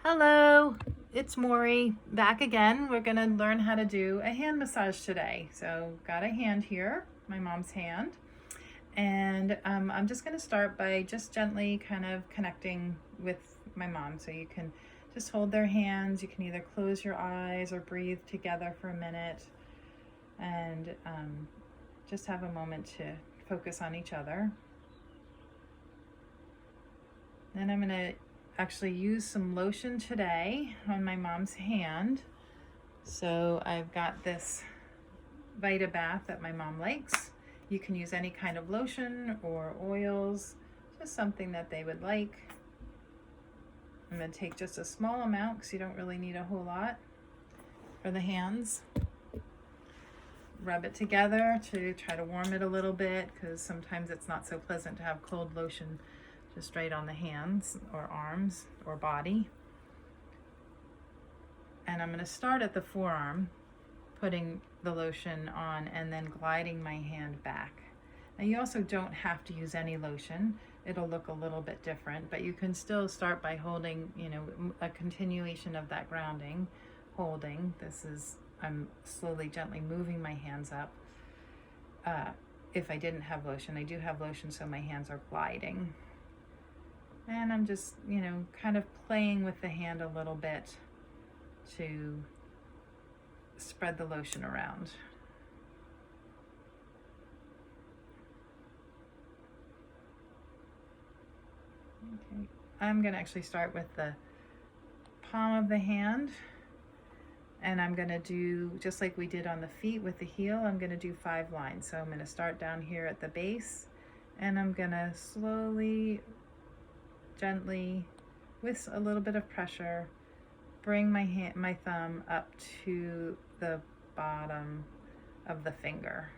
Hello, it's Maury back again. We're going to learn how to do a hand massage today. So, got a hand here, my mom's hand, and I'm just going to start by just gently kind of connecting with my mom. So, you can just hold their hands. You can either close your eyes or breathe together for a minute and just have a moment to focus on each other. Then I'm going to actually use some lotion today on my mom's hand. So I've got this VitaBath that my mom likes. You can use any kind of lotion or oils, just something that they would like. I'm going to take just a small amount because you don't really need a whole lot for the hands. Rub it together to try to warm it a little bit because sometimes it's not so pleasant to have cold lotion just right on the hands or arms or body. And I'm going to start at the forearm, putting the lotion on and then gliding my hand back. Now you also don't have to use any lotion. It'll look a little bit different, but you can still start by holding, a continuation of that grounding, holding. I'm slowly, gently moving my hands up. If I didn't have lotion, I do have lotion, so my hands are gliding. And I'm just, kind of playing with the hand a little bit to spread the lotion around. Okay, I'm going to actually start with the palm of the hand, and I'm going to do, just like we did on the feet with the heel, I'm going to do 5 lines. So I'm going to start down here at the base, and I'm going to slowly, gently, with a little bit of pressure, bring my thumb up to the bottom of the finger,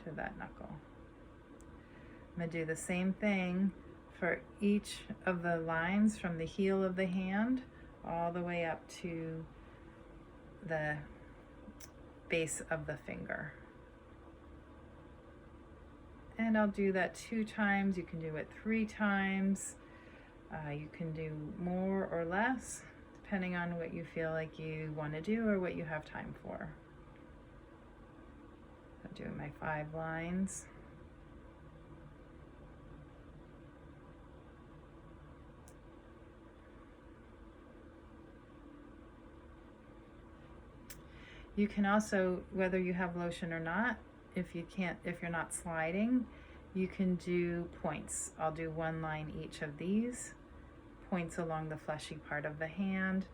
to that knuckle. I'm going to do the same thing for each of the lines from the heel of the hand all the way up to the base of the finger. And I'll do that 2 times. You can do it 3 times. You can do more or less, depending on what you feel like you want to do or what you have time for. I'm doing my 5 lines. You can also, whether you have lotion or not, if you're not sliding, you can do points. I'll do 1 line each of these. Points along the fleshy part of the hand,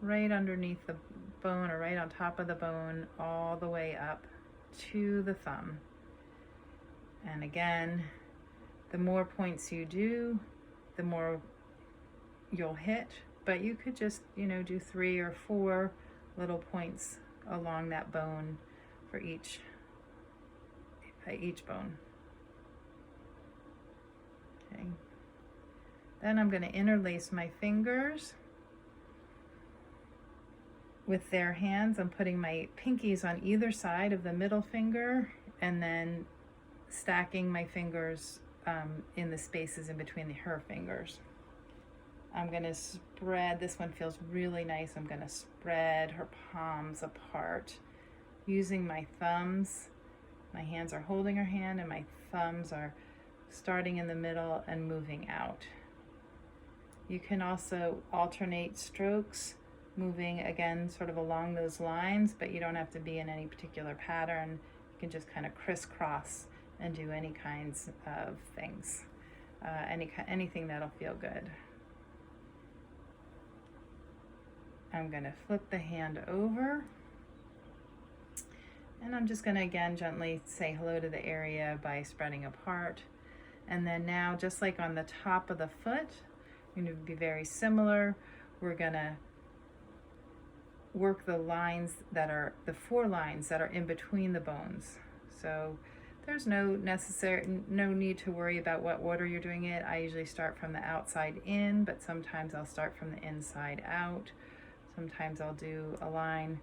right underneath the bone or right on top of the bone, all the way up to the thumb. And again, the more points you do, the more you'll hit, but you could just, do 3 or 4 little points along that bone for each bone. Okay. Then I'm going to interlace my fingers with their hands. I'm putting my pinkies on either side of the middle finger and then stacking my fingers in the spaces in between her fingers. I'm going to spread, this one feels really nice, I'm going to spread her palms apart using my thumbs. My hands are holding her hand and my thumbs are starting in the middle and moving out. You can also alternate strokes, moving again sort of along those lines, but you don't have to be in any particular pattern. You can just kind of crisscross and do any kinds of things, anything that'll feel good. I'm going to flip the hand over, and I'm just going to again gently say hello to the area by spreading apart. And then now, just like on the top of the foot, going to be very similar. We're going to work the 4 lines that are in between the bones. So there's no need to worry about what order you're doing it. I usually start from the outside in, but sometimes I'll start from the inside out. Sometimes I'll do a line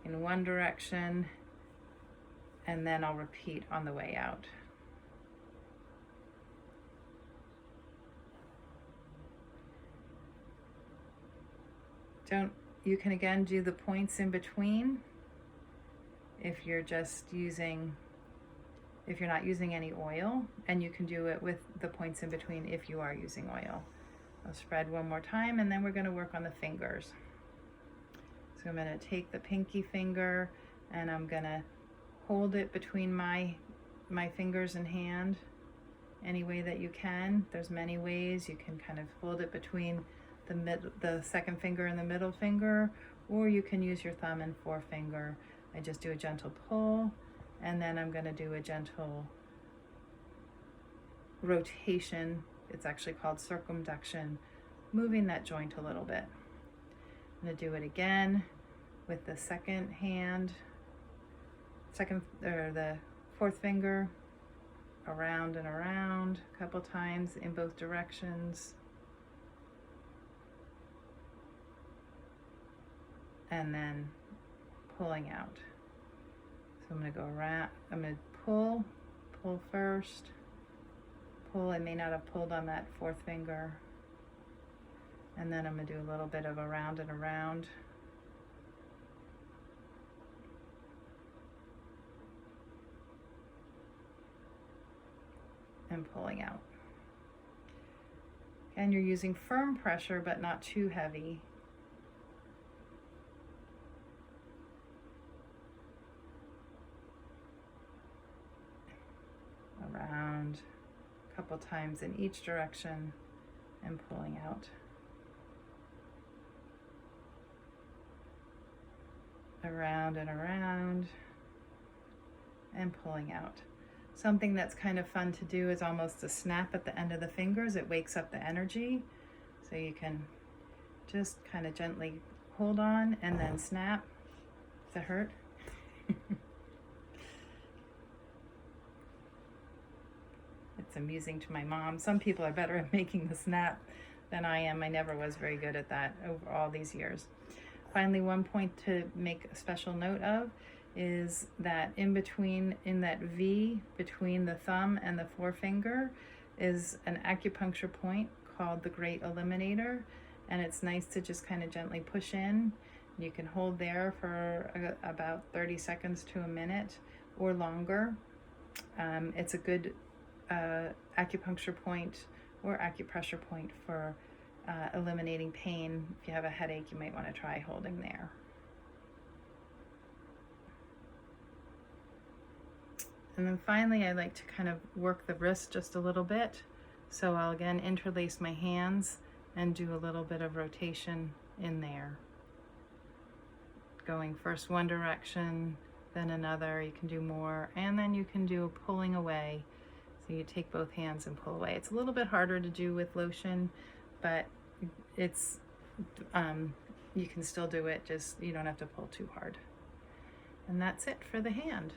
in one direction and then I'll repeat on the way out. You can again do the points in between if you're not using any oil, and you can do it with the points in between if you are using oil. I'll spread one more time, and then we're going to work on the fingers. So I'm going to take the pinky finger and I'm going to hold it between my fingers and hand any way that you can. There's many ways. You can kind of hold it between the second finger and the middle finger, or you can use your thumb and forefinger. I just do a gentle pull, and then I'm going to do a gentle rotation. It's actually called circumduction, moving that joint a little bit. I'm going to do it again with the the fourth finger, around and around a couple times in both directions. And then pulling out. So I'm going to go around, I'm going to pull first, pull. I may not have pulled on that fourth finger. And then I'm going to do a little bit of around and around. And pulling out. And you're using firm pressure, but not too heavy. Around a couple times in each direction and pulling out. Around and around and pulling out. Something that's kind of fun to do is almost a snap at the end of the fingers. It wakes up the energy. So you can just kind of gently hold on and then snap. Does that hurt? It's amusing to my mom. Some people are better at making the snap than I am. I never was very good at that over all these years. Finally, one point to make a special note of is that in that V between the thumb and the forefinger is an acupuncture point called the Great Eliminator, and it's nice to just kind of gently push in. You can hold there for about 30 seconds to a minute or longer. It's a good acupuncture point or acupressure point for eliminating pain. If you have a headache, you might want to try holding there. And then finally, I like to kind of work the wrist just a little bit. So I'll again interlace my hands and do a little bit of rotation in there. Going first one direction, then another. You can do more, and then you can do pulling away. So you take both hands and pull away. It's a little bit harder to do with lotion, but it's you can still do it, just you don't have to pull too hard. And that's it for the hand.